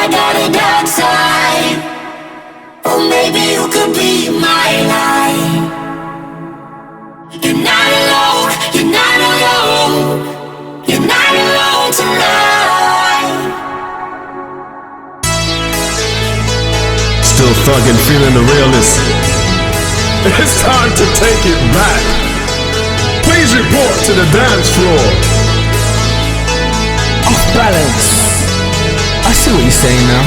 I got a dark side. Or maybe you could be my light. You're not alone, you're not alone, you're not alone tonight. Still thuggin', feeling the realness. It's time to take it back. Please report to the dance floor. Off balance. I see what you're saying now.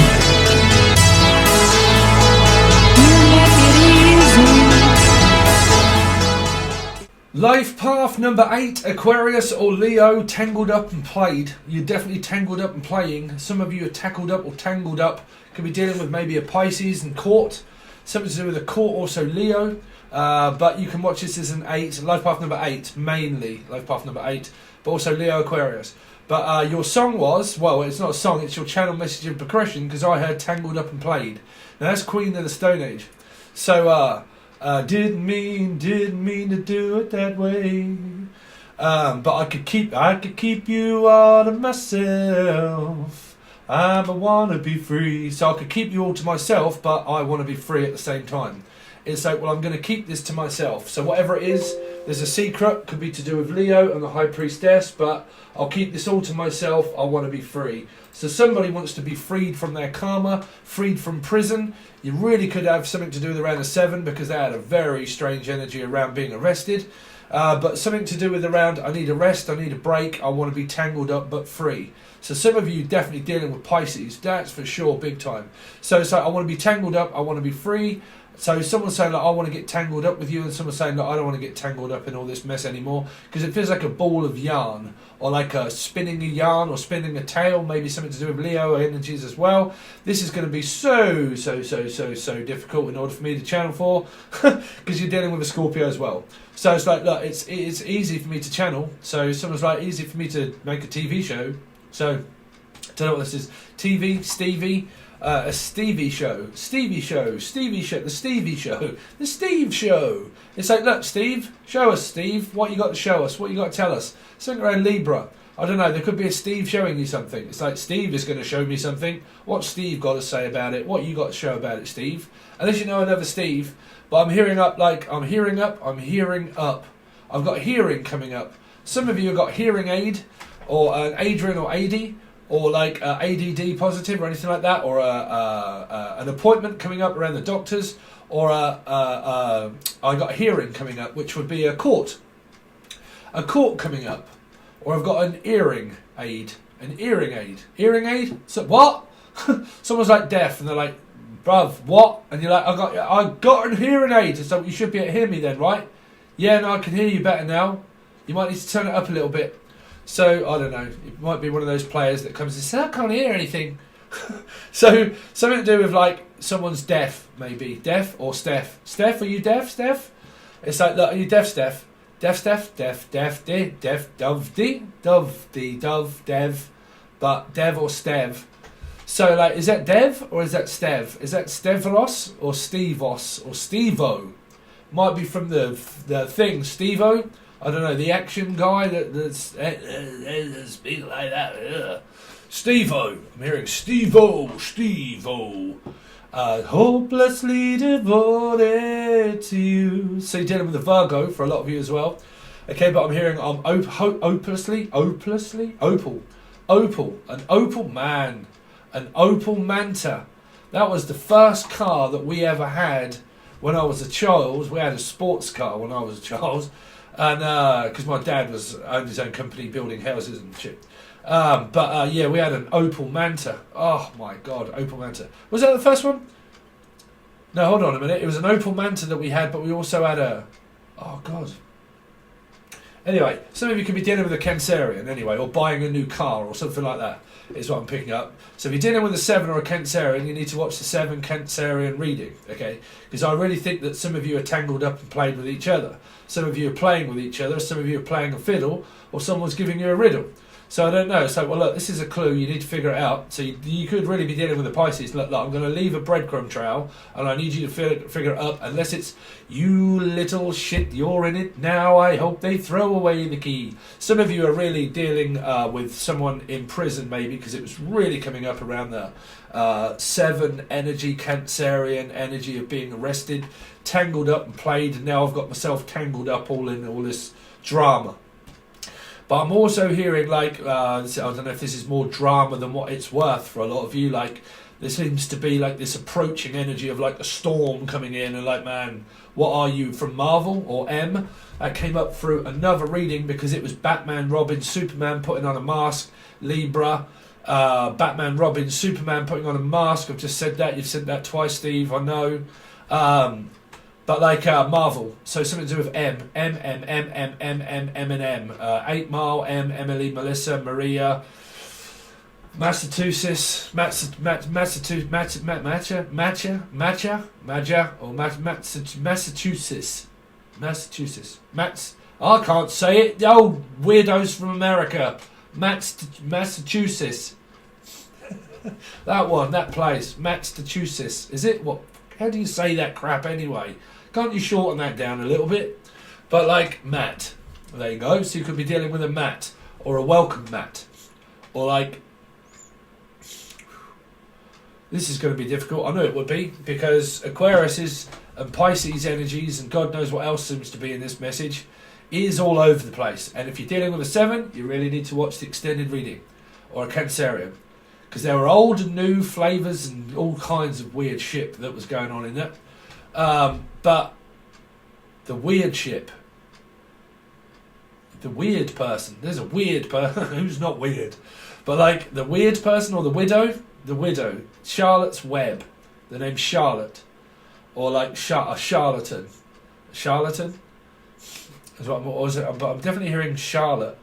Life path number 8, Aquarius or Leo, tangled up and played. You're definitely tangled up and playing. Some of you are tackled up or tangled up. Could be dealing with maybe a Pisces and court. Something to do with a court, also Leo. But you can watch this as an 8. Life path number 8, mainly. Life path number 8. But also Leo, Aquarius. But your song was, well, it's not a song, it's your channel message and progression, because I heard tangled up and played. Now that's Queen of the Stone Age. So, didn't mean to do it that way. But I could keep you all to myself. I wanna be free. So I could keep you all to myself, but I want to be free at the same time. It's like, well, I'm going to keep this to myself. So whatever it is, there's a secret. Could be to do with Leo and the High Priestess, but I'll keep this all to myself. I want to be free. So somebody wants to be freed from their karma, freed from prison. You really could have something to do with around a 7, because they had a very strange energy around being arrested. But something to do with around, I need a rest, I need a break, I want to be tangled up but free. So some of you definitely dealing with Pisces, that's for sure, big time. So it's like, I want to be tangled up, I want to be free. So someone's saying, like, I want to get tangled up with you, and someone's saying, I don't want to get tangled up in all this mess anymore, because it feels like a ball of yarn, or like spinning a yarn, or spinning a tail, maybe something to do with Leo energies as well. This is going to be so difficult in order for me to channel for, because you're dealing with a Scorpio as well. So it's like, look, it's easy for me to channel. So someone's like, easy for me to make a TV show. So, don't know what this is. TV, Stevie. A Stevie show, the Stevie show. It's like, look, Steve, show us, Steve, what you got to show us, what you got to tell us. Something around Libra. I don't know, there could be a Steve showing you something. It's like, Steve is going to show me something. What's Steve got to say about it? What you got to show about it, Steve? Unless you know another Steve. But I'm hearing up. I've got hearing coming up. Some of you have got hearing aid, or an Adrian or AD, or like ADD positive or anything like that, or an appointment coming up around the doctors, or I got hearing coming up, which would be a court coming up, or I've got an earring aid. Hearing aid? So what? Someone's like deaf, and they're like, bruv, what? And you're like, I got an hearing aid. So you should be able to hear me then, right? Yeah, no, I can hear you better now. You might need to turn it up a little bit. So, I don't know, it might be one of those players that comes and says, I can't hear anything. So, something to do with, like, someone's deaf, maybe. Deaf or Steph. Steph, are you deaf, Steph? It's like, look, are you deaf, Steph? Deaf, Steph? Deaf, dove, dev. But Dev or Stev. So, like, is that Dev or is that Stev? Is that Stevros or Stevos or Stevo? Might be from the thing, Stevo. I don't know, the action guy that's speak like that. Steve-O. I'm hearing Steve-O. Hopelessly devoted to you. So you're dealing with the Virgo for a lot of you as well. Okay, but I'm hearing Opal. An Opal man. An Opal Manta. That was the first car that we ever had when I was a child. We had a sports car when I was a child. And because my dad owned his own company building houses and shit. Yeah, we had an Opal Manta. Oh my god, Opal Manta. Was that the first one? No, hold on a minute. It was an Opal Manta that we had, but we also had a... Oh god. Anyway, some of you could be dealing with a Cancerian anyway, or buying a new car or something like that, is what I'm picking up. So if you're dealing with a 7 or a Cancerian, you need to watch the 7 Cancerian reading, okay? Because I really think that some of you are tangled up and played with each other. Some of you are playing with each other, some of you are playing a fiddle, or someone's giving you a riddle. So I don't know. So, well, look, this is a clue. You need to figure it out. So you could really be dealing with the Pisces. Look, I'm going to leave a breadcrumb trail, and I need you to figure it up. Unless it's, you little shit, you're in it now. I hope they throw away the key. Some of you are really dealing with someone in prison, maybe, because it was really coming up around the 7 energy, Cancerian energy of being arrested, tangled up and played. And now I've got myself tangled up all in all this drama. But I'm also hearing, like, I don't know if this is more drama than what it's worth for a lot of you. Like, there seems to be, like, this approaching energy of, like, a storm coming in. And, like, man, what are you, from Marvel or M? That came up through another reading because it was Batman, Robin, Superman putting on a mask, Libra. Batman, Robin, Superman putting on a mask. I've just said that. You've said that twice, Steve, I know. But like Marvel, so something to do with M, and M. 8 Mile, M, Emily, Melissa, Maria, Massachusetts, Massachusetts, I can't say it. Oh, weirdos from America, Massachusetts. That one, that place, Massachusetts. Is it what? How do you say that crap anyway? Can't you shorten that down a little bit? But like Matt, there you go. So you could be dealing with a Matt or a welcome Matt, or like, this is going to be difficult. I know it would be, because Aquarius and Pisces energies and God knows what else seems to be in this message is all over the place. And if you're dealing with a 7, you really need to watch the extended reading, or a Cancerian, because there were old and new flavours and all kinds of weird shit that was going on in that. But the weird ship, the weird person, there's a weird person who's not weird, but like the weird person or the widow, Charlotte's Web, the name Charlotte, or like a charlatan is what but I'm definitely hearing Charlotte.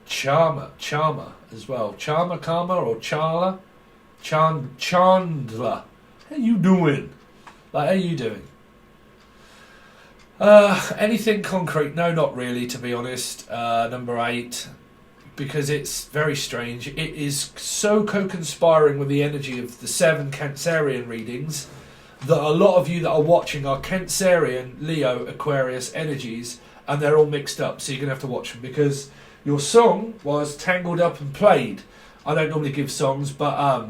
Charmer as well. Charmer, Karma, or Charla. Chandler. How you doing? Like, how you doing? Anything concrete? No, not really, to be honest. Number 8, because it's very strange. It is so co-conspiring with the energy of the 7 Cancerian readings that a lot of you that are watching are Cancerian, Leo, Aquarius energies, and they're all mixed up. So you're going to have to watch them, because your song was Tangled Up and Played. I don't normally give songs, but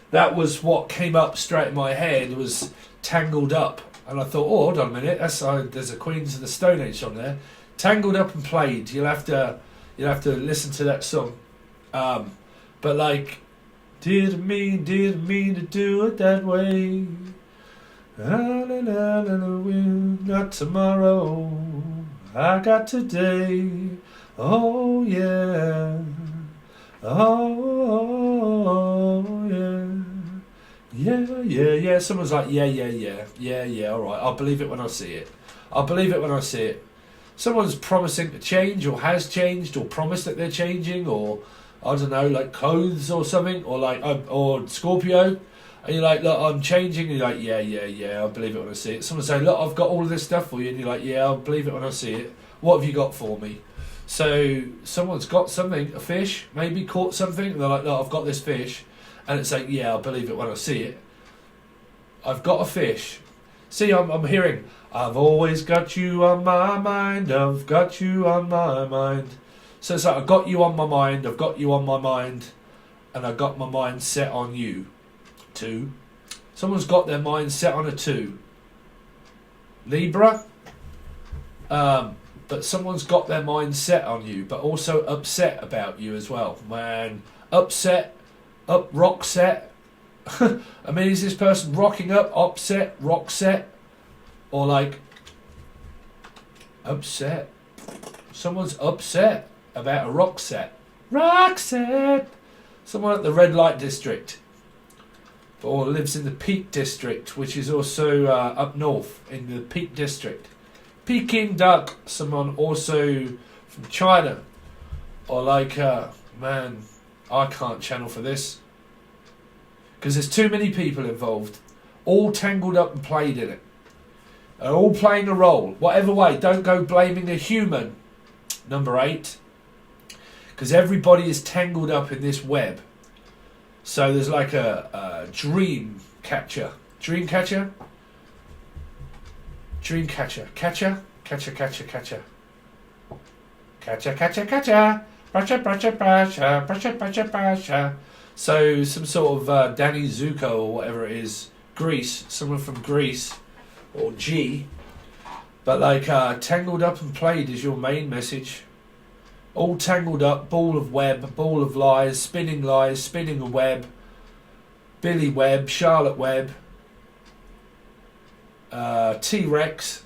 that was what came up straight in my head, was Tangled Up. And I thought, oh, hold on a minute, there's a Queens of the Stone Age song there. Tangled Up and Played. You'll have to listen to that song. But like, didn't mean to do it that way. Not tomorrow, I got today. Oh yeah, oh yeah. Someone's like, yeah. All right, I'll believe it when I see it. Someone's promising to change, or has changed, or promised that they're changing, or I don't know, like clothes or something, or like or Scorpio. And you're like, look, I'm changing. And you're like, yeah, I'll believe it when I see it. Someone say, look, I've got all of this stuff for you. And you're like, yeah, I'll believe it when I see it. What have you got for me? So someone's got something, a fish, maybe caught something. And they're like, look, I've got this fish. And it's like, yeah, I'll believe it when I see it. I've got a fish. See, I'm hearing, I've always got you on my mind. I've got you on my mind. So it's like, I've got you on my mind. I've got you on my mind. And I've got my mind set on you. 2. Someone's got their mind set on a 2. Libra. But someone's got their mind set on you, but also upset about you as well. Man, upset, rock set. I mean, is this person rocking up, upset, rock set? Or like, upset. Someone's upset about a rock set. Rock set! Someone at the red light district. Or lives in the Peak District, which is also up north in the Peak District. Peking duck. Someone also from China. Or like, man, I can't channel for this. Because there's too many people involved. All tangled up and played in it. are all playing a role. Whatever way, don't go blaming a human. Number 8. Because everybody is tangled up in this web. So there's like a dream catcher. Dream catcher? Dream catcher. Catcher? Catcher, catcher, catcher. Catcher, catcher, catcher. Brusha, brusha, brusha. Brusha, brusha, brusha. So some sort of Danny Zuko or whatever it is. Greece. Someone from Greece. Or G. But like tangled up and played is your main message. All tangled up, ball of web, ball of lies, spinning a web. Billy Webb, Charlotte Webb. T-Rex.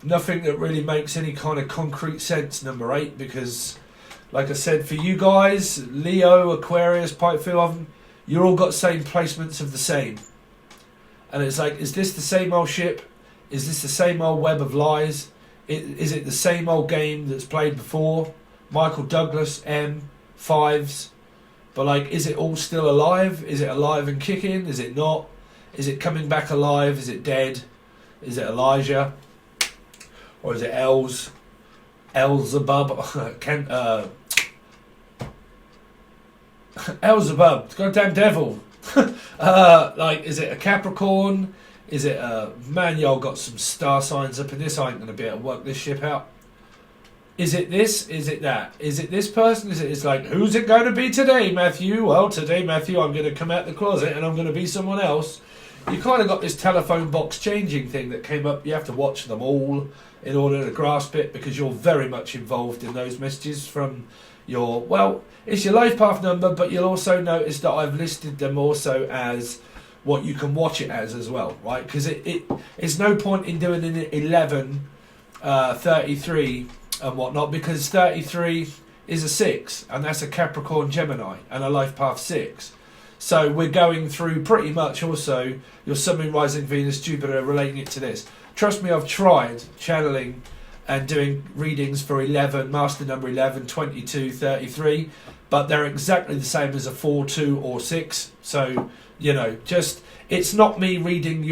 Nothing that really makes any kind of concrete sense, number 8, because like I said, for you guys, Leo, Aquarius, Pipefield Oven, you all got same placements of the same. And it's like, is this the same old ship? Is this the same old web of lies? Is it the same old game that's played before? Michael Douglas, M, 5s. But like, is it all still alive? Is it alive and kicking? Is it not? Is it coming back alive? Is it dead? Is it Elijah? Or is it Elzebub? Elzebub, goddamn devil. Like, is it a Capricorn? Is it a man? Y'all got some star signs up in this. I ain't gonna be able to work this ship out. Is it this? Is it that? Is it this person? It's like, who's it going to be today, Matthew? Well, today, Matthew, I'm going to come out the closet and I'm going to be someone else. You kind of got this telephone box changing thing that came up. You have to watch them all in order to grasp it, because you're very much involved in those messages from your, well, it's your life path number, but you'll also notice that I've listed them also as what you can watch it as well, right? Because it's no point in doing an 11, 33 and whatnot, because 33 is a 6, and that's a Capricorn Gemini and a life path 6. So we're going through pretty much also your Sun, Moon, Rising, Venus, Jupiter, relating it to this. Trust me, I've tried channeling and doing readings for 11, master number 11, 22, 33, but they're exactly the same as a 4, 2 or 6. So, you know, just, it's not me reading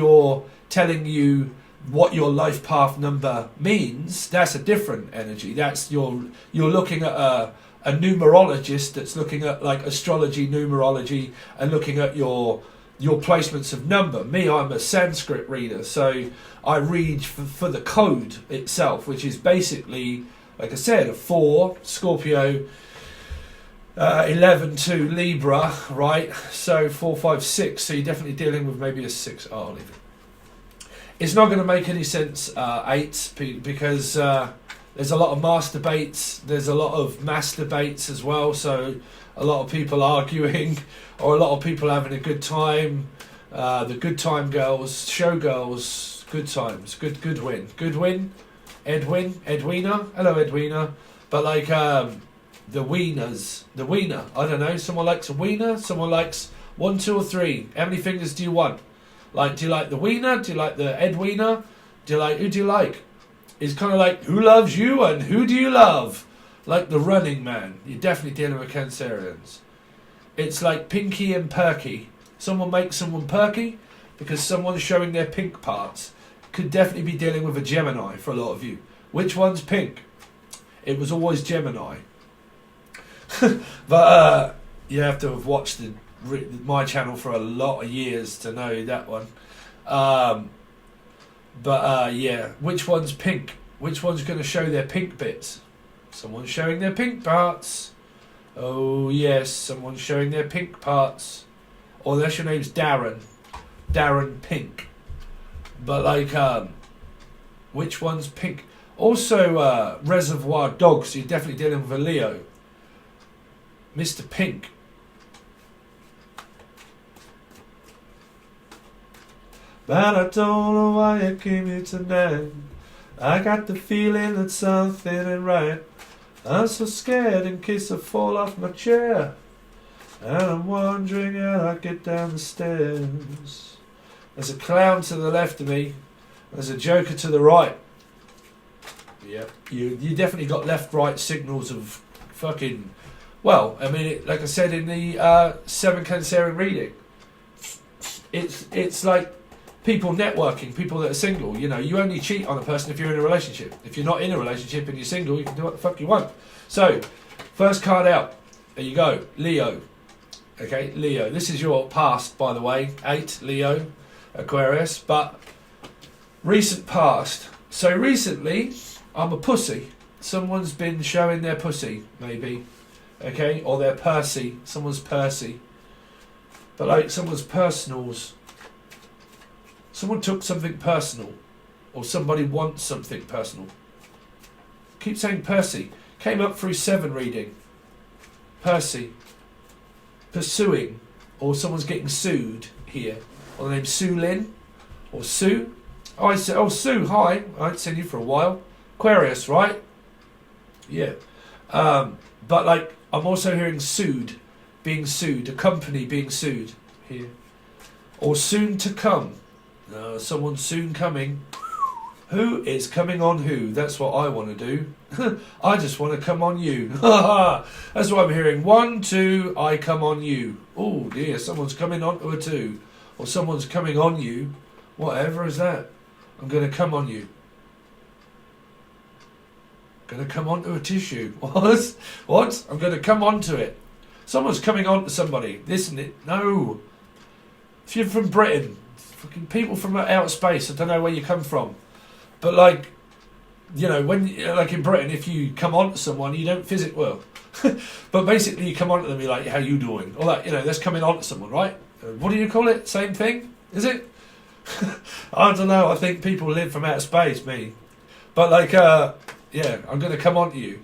telling you what your life path number means. That's a different energy. That's you're looking at a numerologist that's looking at like astrology, numerology, and looking at your placements of number. Me, I'm a Sanskrit reader, so I read for the code itself, which is basically, like I said, a 4 Scorpio, 11 to Libra, right? So 4, 5, 6. So you're definitely dealing with maybe a 6. Oh, I'll leave it. It's not going to make any sense, 8, because there's a lot of masturbates, there's a lot of masturbates as well, so a lot of people arguing, or a lot of people having a good time, the good time girls, show girls, good times, good win, Edwina, hello Edwina, but like the wieners, the wiener, I don't know, someone likes a wiener, someone likes 1, 2 or 3, how many fingers do you want? Like, do you like the wiener? Do you like the Edwina? Who do you like? It's kind of like, who loves you and who do you love? Like the Running Man. You're definitely dealing with Cancerians. It's like Pinky and Perky. Someone makes someone perky because someone's showing their pink parts. Could definitely be dealing with a Gemini for a lot of you. Which one's pink? It was always Gemini. But you have to have watched my channel for a lot of years to know that one. Yeah, which one's pink? Which one's going to show their pink bits? Someone's showing their pink parts. Oh yes, someone's showing their pink parts. Or unless your name's Darren Pink. But like, which one's pink? Also, Reservoir Dogs. So you're definitely dealing with a Leo. Mr. Pink. But I don't know why I came here tonight. I got the feeling that something ain't right. I'm so scared in case I fall off my chair. And I'm wondering how I get down the stairs. There's a clown to the left of me. There's a joker to the right. Yep. You definitely got left-right signals of fucking Well, I mean, like I said in the 7 Cancerian reading, it's like people networking, people that are single. You know, you only cheat on a person if you're in a relationship. If you're not in a relationship and you're single, you can do what the fuck you want. So, first card out. There you go, Leo. Okay, Leo. This is your past, by the way. 8, Leo, Aquarius. But recent past. So recently, I'm a pussy. Someone's been showing their pussy, maybe. Okay, or their Percy. Someone's Percy. But like someone's personals. Someone took something personal. Or somebody wants something personal. Keep saying Percy. Came up through 7 reading. Percy. Pursuing. Or someone's getting sued here. Or the name's Sue Lynn. Or Sue. Oh, I said, oh, Sue, hi. I haven't seen you for a while. Aquarius, right? Yeah. But like, I'm also hearing sued. Being sued. A company being sued here. Or soon to come. Someone soon coming. Who is coming on who? That's what I want to do. I just want to come on you. That's what I'm hearing. 1, 2, I come on you. Oh dear, someone's coming on to a 2. Or someone's coming on you. Whatever is that? I'm going to come on you. Going to come onto a tissue. What? What? I'm going to come onto it. Someone's coming on to somebody. Isn't it? No. If you're from Britain, fucking people from outer space, I don't know where you come from. But like, you know, when like in Britain, if you come on to someone, you don't physic well. But basically you come on to them, you're like, how you doing? Or like, you know, that's coming on to someone, right? What do you call it? Same thing? Is it? I don't know. I think people live from outer space, me. But like, yeah, I'm going to come on to you.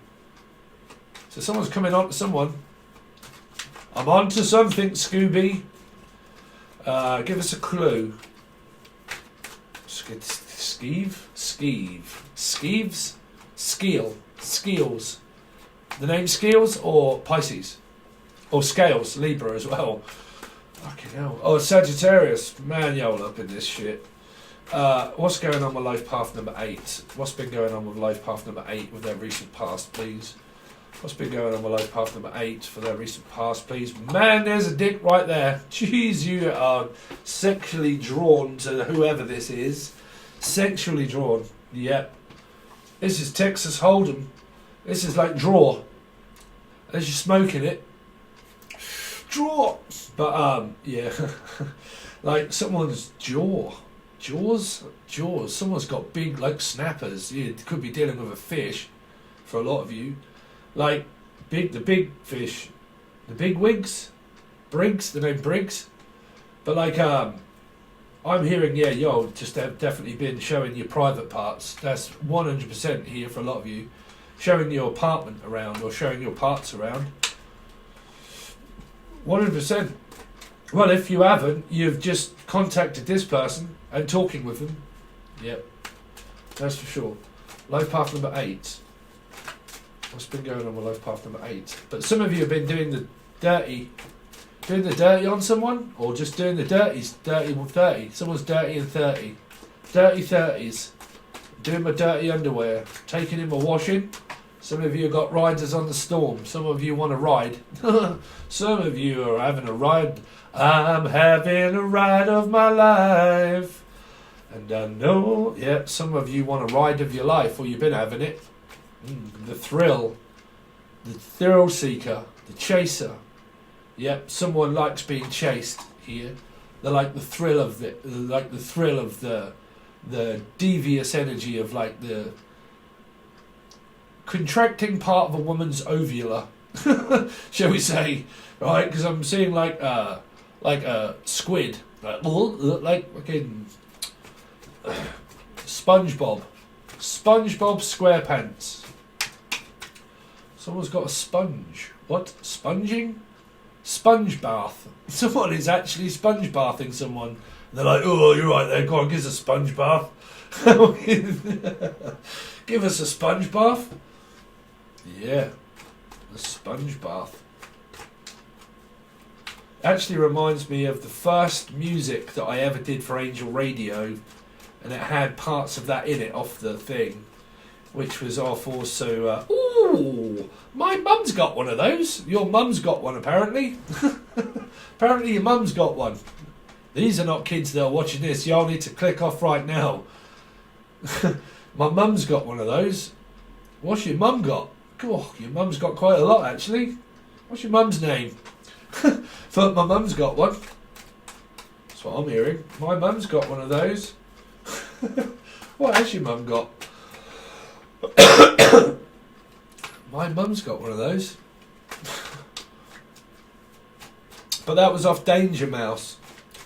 So someone's coming on to someone. I'm on to something, Scooby. Give us a clue. Skeeves? Skeels. The name Skeels or Pisces? Or Scales, Libra as well. Fucking hell. Oh, Sagittarius. Man, y'all up in this shit. What's going on with life path number 8? What's been going on with life path number 8 with their recent past, please? What's been going on with life path number 8 for their recent past, please? Man, there's a dick right there. Jeez, you are sexually drawn to whoever this is. Sexually drawn. Yep. This is Texas Hold'em. This is like draw. As you're smoking it. Draw. But, yeah. Like someone's Jaws. Someone's got big, like, snappers. You could be dealing with a fish for a lot of you. Like, the big fish. The big wigs. Briggs. The name Briggs. But, like, I'm hearing, yeah, yo, just have definitely been showing your private parts. That's 100% here for a lot of you. Showing your apartment around or showing your parts around. 100%. Well, if you haven't, you've just contacted this person and talking with them. Yep. That's for sure. Life path number 8. What's been going on with life path number 8? But some of you have been doing the dirty. Doing the dirty on someone? Or just doing the dirties. Dirty with 30. Someone's dirty and 30. Dirty 30s. Doing my dirty underwear. Taking in my washing. Some of you have got riders on the storm. Some of you want to ride. Some of you are having a ride. I'm having a ride of my life. And I know, yeah, some of you want a ride of your life, or you've been having it. The thrill. The thrill seeker. The chaser. Yep, someone likes being chased here. They like the thrill of the devious energy of like the contracting part of a woman's ovula, shall we say, right? Because I'm seeing like a squid, like fucking SpongeBob SquarePants. Someone's got a sponge. What? Sponging? Sponge bath. Someone is actually sponge bathing someone. They're like, oh, you're right there. Go on, give us a sponge bath. Give us a sponge bath. Yeah, a sponge bath. Actually reminds me of the first music that I ever did for Angel Radio, and it had parts of that in it off the thing, which was off also. Ooh, ooh, my mum's got one of those. Your mum's got one, apparently. Apparently your mum's got one. These are not kids that are watching this. Y'all need to click off right now. My mum's got one of those. What's your mum got? Oh, your mum's got quite a lot, actually. What's your mum's name? Thought my mum's got one. That's what I'm hearing. My mum's got one of those. What has your mum got? My mum's got one of those. But that was off Danger Mouse.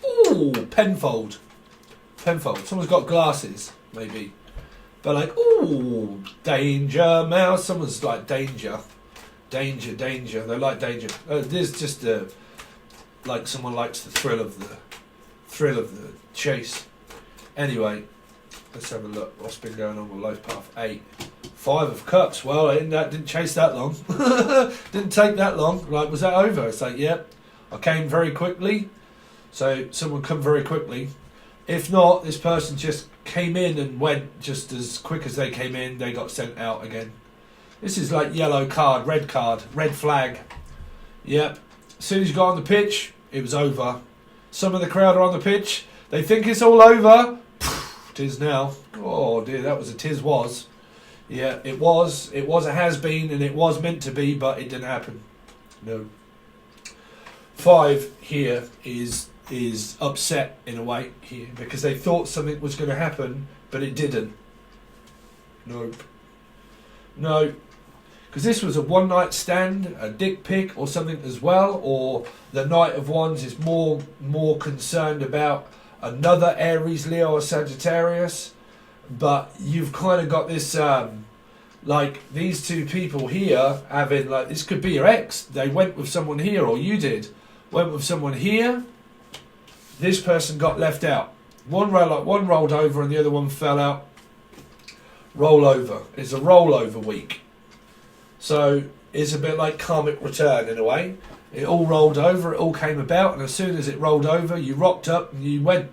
Ooh, Penfold. Penfold. Someone's got glasses, maybe. But like, ooh, Danger Mouse. Someone's like danger. Danger, danger. They like danger. There's just like someone likes the thrill of the chase. Anyway, let's have a look. What's been going on with Life Path 8? 5 of Cups. Well, that didn't chase that long. Didn't take that long. Like, was that over? It's like, yep. I came very quickly. So someone come very quickly. If not, this person just came in and went just as quick as they came in. They got sent out again. This is like yellow card, red flag. Yep. As soon as you got on the pitch, it was over. Some of the crowd are on the pitch. They think it's all over. Tis now. Oh dear, that was a tis was. Yeah, it was. It was a has been and it was meant to be, but it didn't happen. No. 5 here is upset in a way here because they thought something was going to happen, but it didn't. Nope. No. Because this was a one night stand, a dick pic or something as well, or the Knight of Wands is more concerned about another Aries, Leo or Sagittarius. But you've kind of got this, like these two people here having, like, this could be your ex. They went with someone here, or you did. Went with someone here. This person got left out. One rolled over and the other one fell out. Rollover. It's a rollover week. So it's a bit like karmic return in a way. It all rolled over, it all came about, and as soon as it rolled over, you rocked up and you went.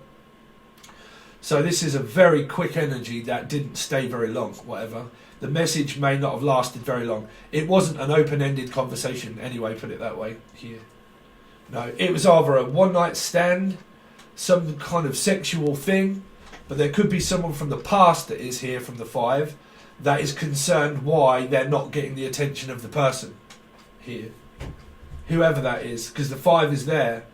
So this is a very quick energy that didn't stay very long, whatever. The message may not have lasted very long. It wasn't an open-ended conversation anyway, put it that way here. No, it was either a one-night stand, some kind of sexual thing, but there could be someone from the past that is here from the 5 that is concerned why they're not getting the attention of the person here. Whoever that is, because the 5 is there,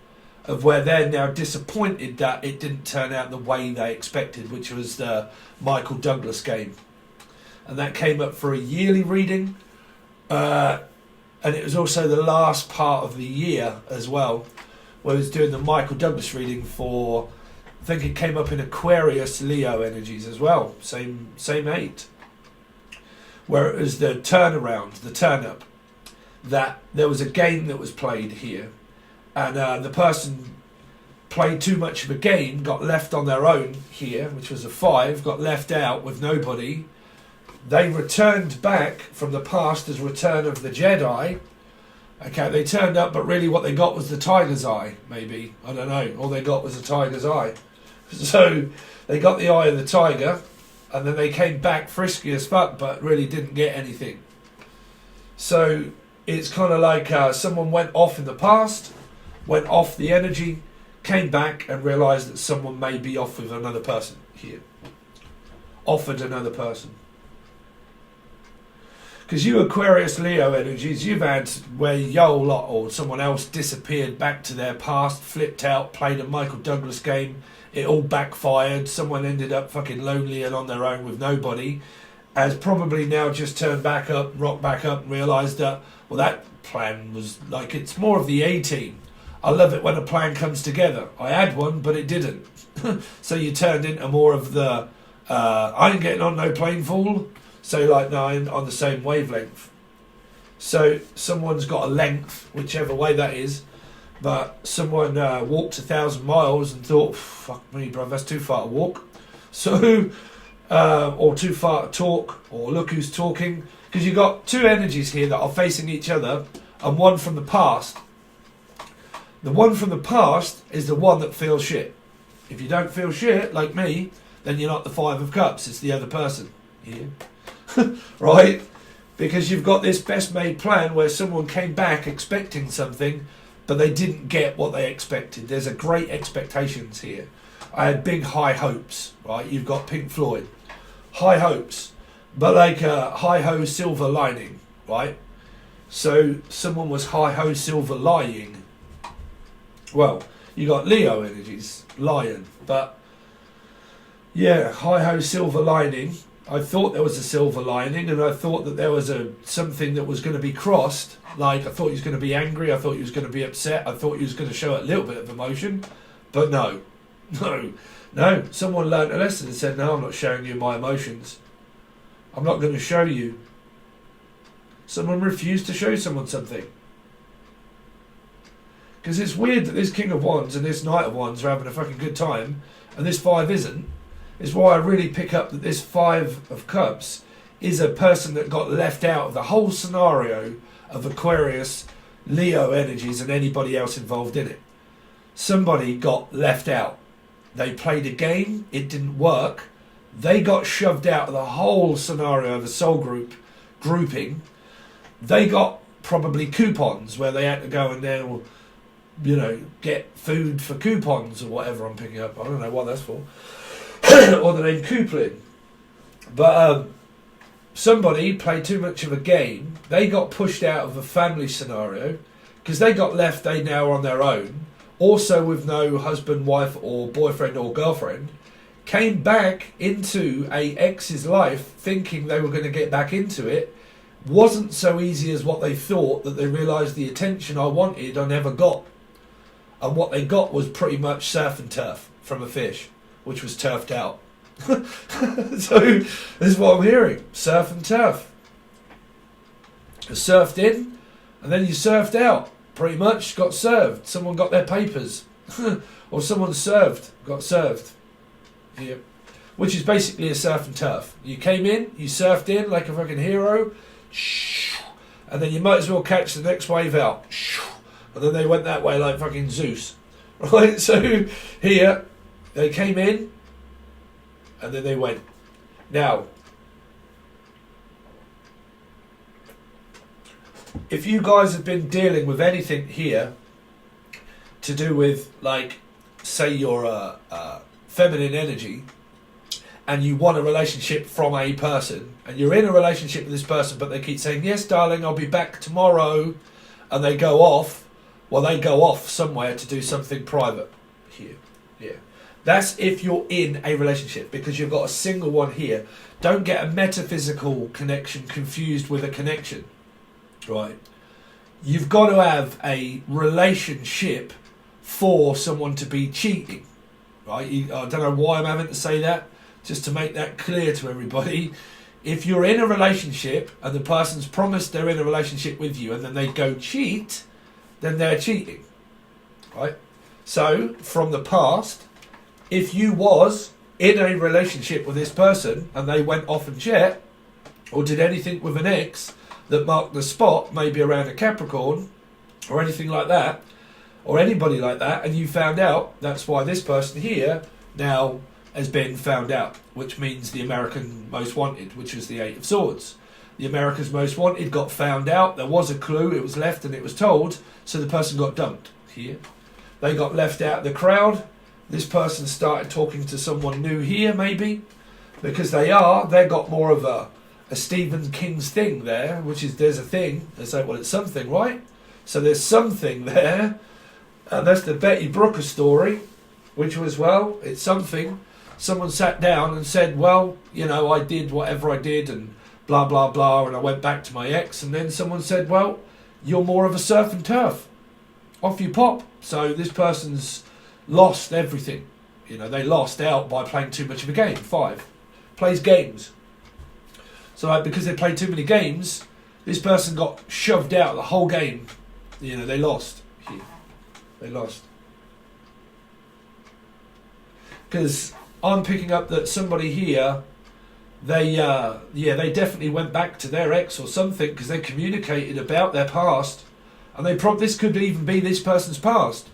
of where they're now disappointed that it didn't turn out the way they expected, which was the Michael Douglas game. And that came up for a yearly reading, and it was also the last part of the year as well, where I was doing the Michael Douglas reading for, I think it came up in Aquarius, Leo energies as well, same 8. Where it was the turnaround, the turn-up, that there was a game that was played here, and the person played too much of a game, got left on their own here, which was a 5, got left out with nobody. They returned back from the past as Return of the Jedi. Okay, they turned up, but really what they got was the tiger's eye, maybe. I don't know. All they got was a tiger's eye. So they got the eye of the tiger, and then they came back frisky as fuck, but really didn't get anything. So it's kind of like someone went off in the past, went off the energy, came back and realised that someone may be off with another person here. Offered another person. Because you Aquarius Leo energies, you've had where yo lot or someone else disappeared back to their past, flipped out, played a Michael Douglas game, it all backfired, someone ended up fucking lonely and on their own with nobody, has probably now just turned back up, rocked back up and realised that, well, that plan was like, it's more of the A-team. I love it when a plan comes together. I had one, but it didn't. So you turned into more of the, I ain't getting on no plane, fool. So like, no, I'm on the same wavelength. So someone's got a length, whichever way that is, but someone walked 1,000 miles and thought, fuck me, bro, that's too far to walk. So, or too far to talk, or look who's talking. Because you've got two energies here that are facing each other, and one from the past. The one from the past is the one that feels shit. If you don't feel shit, like me, then you're not the 5 of Cups, it's the other person here. Right? Because you've got this best made plan where someone came back expecting something, but they didn't get what they expected. There's a great expectations here. I had big high hopes, right? You've got Pink Floyd. High hopes, but like a hi-ho silver lining, right? So someone was hi-ho silver lying. Well, you got Leo energies, lion, but yeah, hi-ho silver lining. I thought there was a silver lining, and I thought that there was something that was going to be crossed. Like, I thought he was going to be angry, I thought he was going to be upset, I thought he was going to show a little bit of emotion, but no. Someone learned a lesson and said, no, I'm not showing you my emotions. I'm not going to show you. Someone refused to show someone something. Because it's weird that this King of Wands and this Knight of Wands are having a fucking good time, and this 5 isn't. Is why I really pick up that this 5 of Cups is a person that got left out of the whole scenario of Aquarius, Leo energies, and anybody else involved in it. Somebody got left out. They played a game, it didn't work. They got shoved out of the whole scenario of a soul grouping. They got probably coupons where they had to go and now, get food for coupons or whatever I'm picking up. I don't know what that's for. Or the name coupling. But somebody played too much of a game. They got pushed out of a family scenario because they got left, they now are on their own. Also with no husband, wife or boyfriend or girlfriend. Came back into a ex's life thinking they were going to get back into it. Wasn't so easy as what they thought, that they realised the attention I wanted I never got. And what they got was pretty much surf and turf from a fish, which was turfed out. So this is what I'm hearing. Surf and turf. You surfed in and then you surfed out. Pretty much got served. Someone got their papers. Or someone got served. Yeah. Which is basically a surf and turf. You came in, you surfed in like a fucking hero, and then you might as well catch the next wave out. And then they went that way like fucking Zeus. Right? So here, they came in, and then they went. Now, if you guys have been dealing with anything here to do with, like, say you're a feminine energy and you want a relationship from a person and you're in a relationship with this person but they keep saying, yes darling, I'll be back tomorrow, and they go off, well, they go off somewhere to do something private here. Yeah. That's if you're in a relationship, because you've got a single one here. Don't get a metaphysical connection confused with a connection. Right? You've got to have a relationship for someone to be cheating. Right? I don't know why I'm having to say that, just to make that clear to everybody. If you're in a relationship and the person's promised they're in a relationship with you and then they go cheat, then they're cheating. Right? So, from the past, if you was in a relationship with this person and they went off and chat or did anything with an ex that marked the spot, maybe around a Capricorn or anything like that, or anybody like that, and you found out, that's why this person here now has been found out, which means the American Most Wanted, which was the 8 of Swords. The America's Most Wanted got found out, there was a clue, it was left and it was told, so the person got dumped here. They got left out of the crowd. This person started talking to someone new here, maybe, because they got more of a Stephen King's thing there, which is there's a thing. They say, well, it's something, right? So there's something there. And that's the Betty Brooker story, which was, well, it's something. Someone sat down and said, well, I did whatever I did and blah, blah, blah, and I went back to my ex. And then someone said, well, you're more of a surf and turf. Off you pop. So this person's lost everything. They lost out by playing too much of a game. 5. Plays games. So because they played too many games, this person got shoved out of the whole game. They lost. They lost. Because I'm picking up that somebody here, they definitely went back to their ex or something because they communicated about their past, and this could even be this person's past.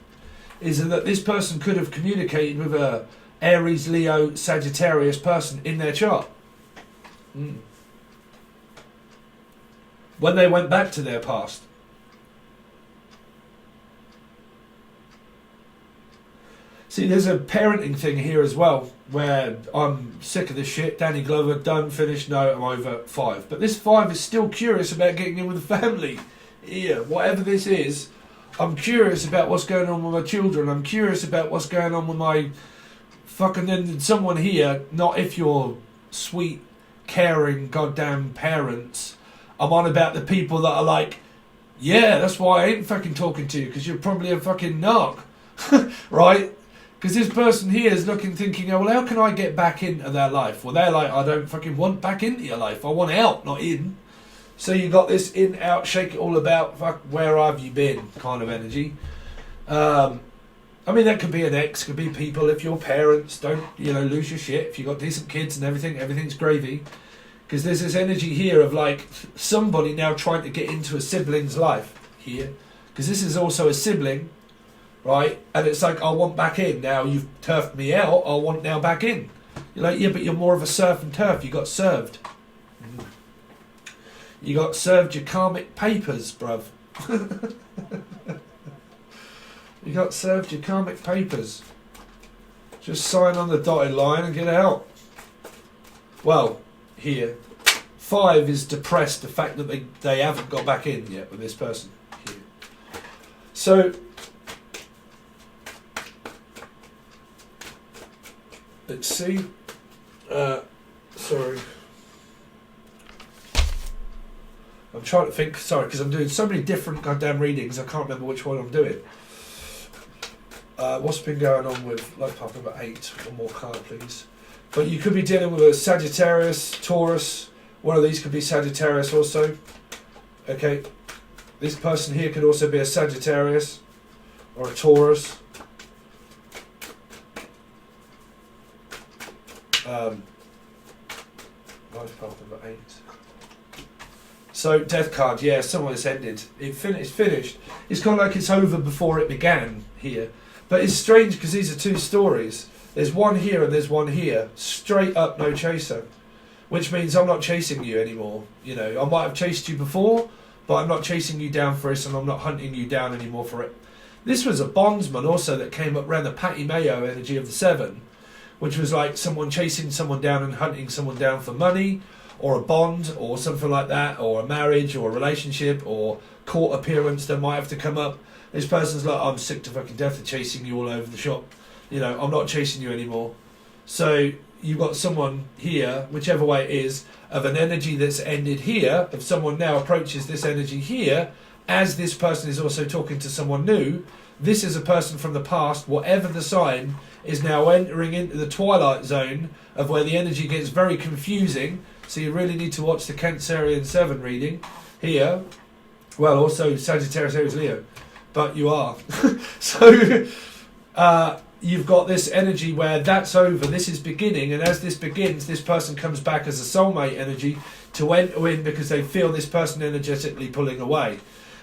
Is that this person could have communicated with a Aries, Leo, Sagittarius person in their chart. when they went back to their past. See, there's a parenting thing here as well, where I'm sick of this shit. Danny Glover, done, finished, no, I'm over 5. But this 5 is still curious about getting in with the family. Yeah, whatever this is, I'm curious about what's going on with my children. I'm curious about what's going on with my fucking... Then someone here, not if you're sweet, caring, goddamn parents. I'm on about the people that are like, yeah, that's why I ain't fucking talking to you, because you're probably a fucking narc. Right? Because this person here is looking, thinking, oh, well, how can I get back into their life? Well, they're like, I don't fucking want back into your life. I want out, not in. So you got this in, out, shake it all about, fuck, where have you been kind of energy. I mean, that could be an ex, could be people. If your parents don't, lose your shit. If you got decent kids and everything, everything's gravy. Because there's this energy here of like somebody now trying to get into a sibling's life here. Because this is also a sibling. Right, and it's like, I want back in. Now you've turfed me out, I want now back in. You're like, yeah, but you're more of a surf and turf. You got served. You got served your karmic papers, bruv. You got served your karmic papers. Just sign on the dotted line and get out. Well, here, 5 is depressed, the fact that they haven't got back in yet with this person here. So... let's see. Sorry. I'm trying to think. Sorry, because I'm doing so many different goddamn readings. I can't remember which one I'm doing. What's been going on with life path number 8? One more card, please. But you could be dealing with a Sagittarius, Taurus. One of these could be Sagittarius also. Okay. This person here could also be a Sagittarius or a Taurus. Life path number 8. So death card, yeah, someone has ended. It's finished. It's kind of like it's over before it began here. But it's strange because these are 2 stories. There's one here and there's one here. Straight up no chaser. Which means I'm not chasing you anymore. I might have chased you before, but I'm not chasing you down for it, and I'm not hunting you down anymore for it. This was a bondsman also that came up around the Patty Mayo energy of the 7. Which was like someone chasing someone down and hunting someone down for money, or a bond, or something like that, or a marriage, or a relationship, or court appearance that might have to come up. This person's like, I'm sick to fucking death of chasing you all over the shop. I'm not chasing you anymore. So you've got someone here, whichever way it is, of an energy that's ended here, if someone now approaches this energy here, as this person is also talking to someone new. This is a person from the past, whatever the sign, is now entering into the twilight zone of where the energy gets very confusing. So you really need to watch the Cancerian 7 reading here. Well, also Sagittarius, Aries, Leo. But you are. So you've got this energy where that's over, this is beginning, and as this begins, this person comes back as a soulmate energy to enter in because they feel this person energetically pulling away.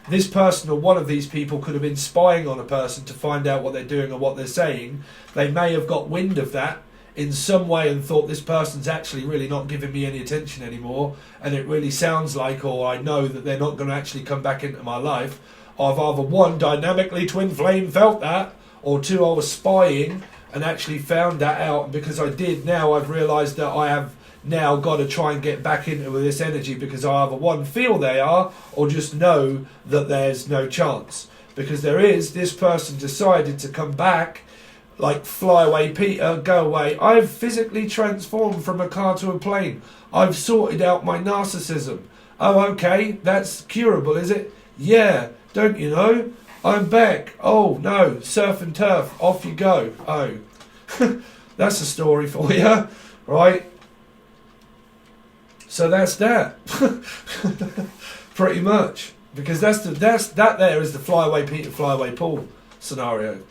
This person or one of these people could have been spying on a person to find out what they're doing or what they're saying. They may have got wind of that in some way and thought this person's actually really not giving me any attention anymore, and it really sounds like, or I know that they're not going to actually come back into my life. I've either 1, dynamically twin flame felt that, or 2, I was spying and actually found that out, and because I did, now I've realised that I have now got to try and get back into this energy, because I either 1, feel they are, or just know that there's no chance. Because there is, this person decided to come back, like fly away Peter, go away. I've physically transformed from a car to a plane. I've sorted out my narcissism. Oh, okay, that's curable, is it? Yeah, don't you know? I'm back. Oh, no, surf and turf, off you go. Oh, that's a story for you, right? So that's that, pretty much, because that there is the fly away Peter, fly away Paul scenario.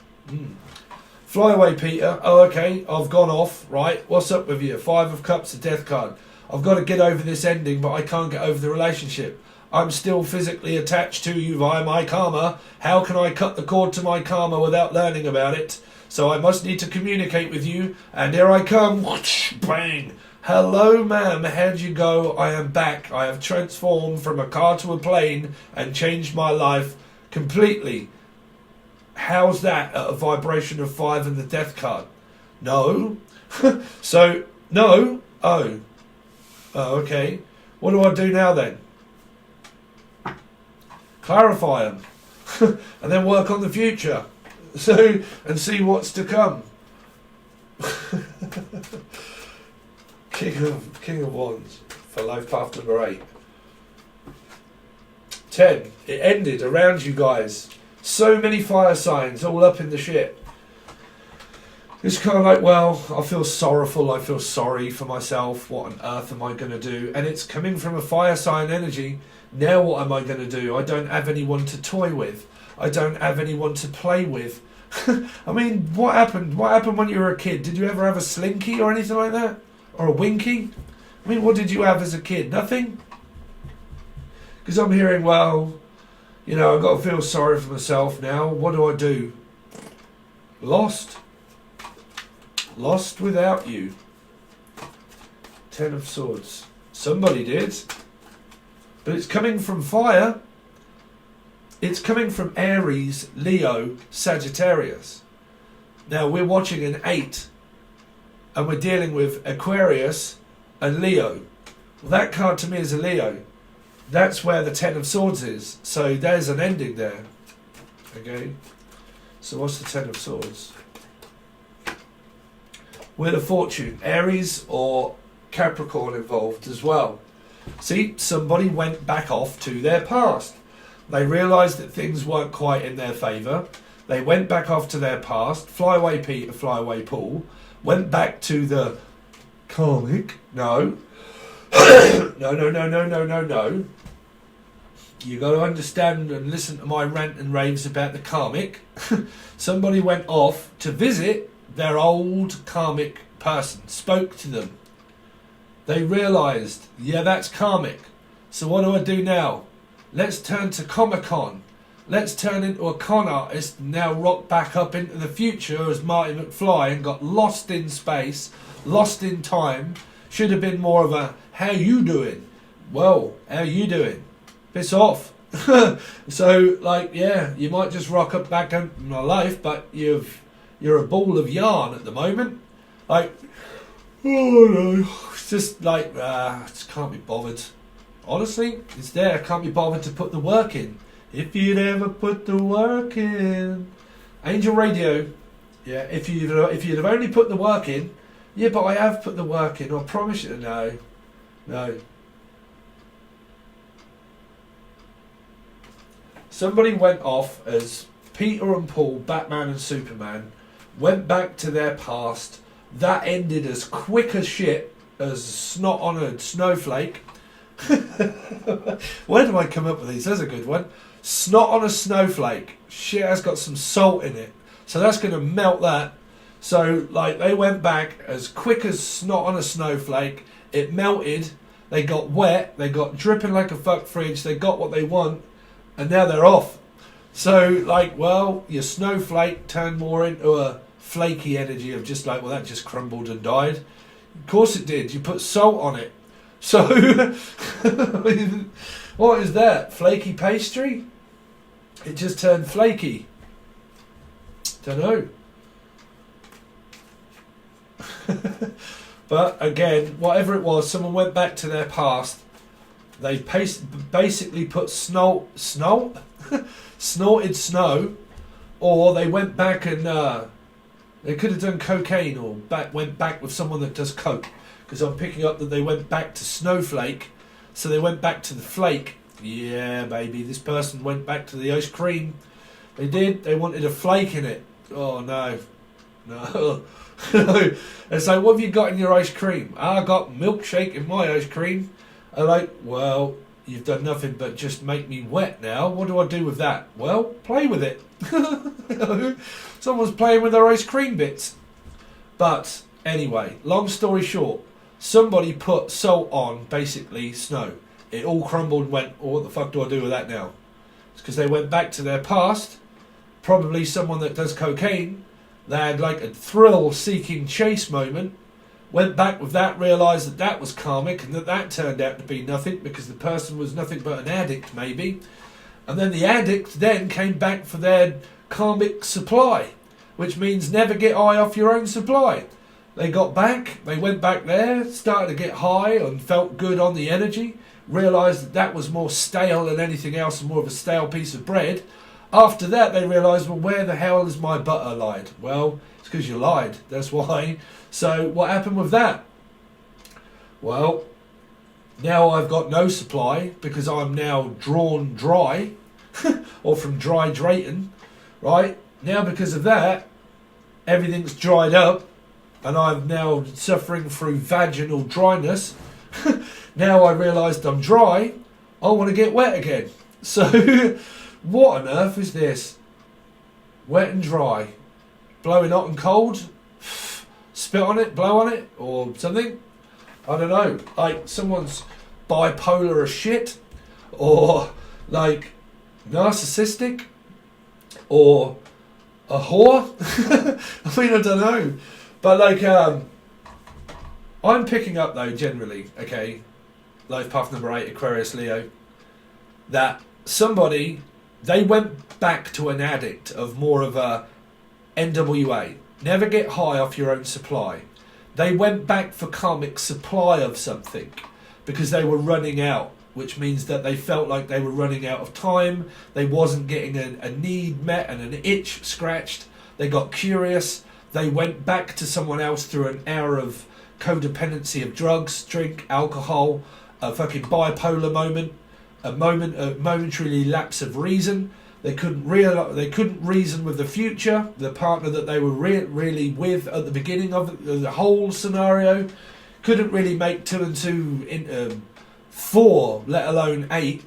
Fly away Peter. Oh, okay, I've gone off. Right, what's up with you? 5 of Cups, a death card. I've got to get over this ending, but I can't get over the relationship. I'm still physically attached to you via my karma. How can I cut the cord to my karma without learning about it? So I must need to communicate with you, and here I come. Whoosh, bang. Hello, ma'am, how'd you go? I am back. I have transformed from a car to a plane and changed my life completely. How's that at a vibration of 5 and the death card? No. So, no. Oh, okay. What do I do now then? Clarify them. And then work on the future. So, and see what's to come. King of Wands for life path number 8. 10. It ended around you guys. So many fire signs all up in the shit. It's kind of like, well, I feel sorrowful. I feel sorry for myself. What on earth am I going to do? And it's coming from a fire sign energy. Now what am I going to do? I don't have anyone to toy with. I don't have anyone to play with. I mean, what happened? What happened when you were a kid? Did you ever have a slinky or anything like that? Or a winky? I mean, what did you have as a kid? Nothing? Because I'm hearing, well, you know, I've got to feel sorry for myself now. What do I do? Lost. Lost without you. 10 of Swords. Somebody did. But it's coming from fire. It's coming from Aries, Leo, Sagittarius. Now we're watching an 8. And we're dealing with Aquarius and Leo. Well, that card to me is a Leo. That's where the 10 of Swords is. So there's an ending there. Okay. So what's the 10 of Swords? Wheel of Fortune. Aries or Capricorn involved as well. See, somebody went back off to their past. They realised that things weren't quite in their favour. They went back off to their past. Fly away Peter, fly away Paul. Went back to the KARMIC. No. No. You got to understand and listen to my rant and raves about the KARMIC. Somebody went off to visit their old KARMIC person. Spoke to them. They realised, yeah, that's KARMIC. So what do I do now? Let's turn to Comic-Con. Let's turn into a con artist and now rock back up into the future as Marty McFly and got lost in space, lost in time. Should have been more of a, how you doing? Well, how you doing? Piss off. So, like, yeah, you might just rock up back into my life, but you're a ball of yarn at the moment. Like, oh no, it's just like, just can't be bothered. Honestly, it's there. Can't be bothered to put the work in. If you'd ever put the work in. Angel Radio. Yeah, if you'd have only put the work in. Yeah, but I have put the work in. I promise you. No. Somebody went off as Peter and Paul, Batman and Superman, went back to their past. That ended as quick as shit as snot on a snowflake. Where do I come up with these? That's a good one. Snot on a snowflake. Shit has got some salt in it. So that's going to melt that. So, like, they went back as quick as snot on a snowflake. It melted. They got wet. They got dripping like a fuck fridge. They got what they want. And now they're off. So, like, well, your snowflake turned more into a flaky energy of just like, well, that just crumbled and died. Of course it did. You put salt on it. So, what is that? Flaky pastry? It just turned flaky. Don't know. But again, whatever it was, someone went back to their past. They basically put snorted snow, or they went back and they could have done cocaine, or went back with someone that does coke. Because I'm picking up that they went back to snowflake, so they went back to the flake. Yeah, baby, this person went back to the ice cream. They did. They wanted a flake in it. Oh no. It's like, what have you got in your ice cream? I got milkshake in my ice cream. I'm like, well, you've done nothing but just make me wet now. What do I do with that? Well, play with it. Someone's playing with their ice cream bits. But anyway, long story short, somebody put salt on, basically snow. It all crumbled and went, oh, what the fuck do I do with that now? It's because they went back to their past. Probably someone that does cocaine. They had like a thrill-seeking chase moment. Went back with that, realised that that was karmic and that that turned out to be nothing because the person was nothing but an addict maybe. And then the addict then came back for their karmic supply, which means never get high off your own supply. They got back, they went back there, started to get high and felt good on the energy, realised that that was more stale than anything else and more of a stale piece of bread. After that they realised, well, where the hell is my butter lied? Well, it's because you lied, that's why. So what happened with that? Well, now I've got no supply because I'm now drawn dry, or from dry Drayton, right? Now because of that, everything's dried up and I'm now suffering through vaginal dryness. Now I realised I'm dry, I want to get wet again. So what on earth is this? Wet and dry. Blowing hot and cold? Spit on it, blow on it, or something? I don't know. Like someone's bipolar as shit, or like narcissistic, or a whore. I mean, I don't know. But like, I'm picking up though generally, okay, life path number 8, Aquarius, Leo, that somebody, they went back to an addict of more of a NWA. Never get high off your own supply. They went back for karmic supply of something because they were running out, which means that they felt like they were running out of time. They wasn't getting a need met and an itch scratched. They got curious. They went back to someone else through an hour of codependency of drugs, drink, alcohol, a fucking bipolar moment, a momentary lapse of reason. They couldn't reason with the future, the partner that they were really with at the beginning of the whole scenario. Couldn't really make 2 and 2 into 4, let alone 8.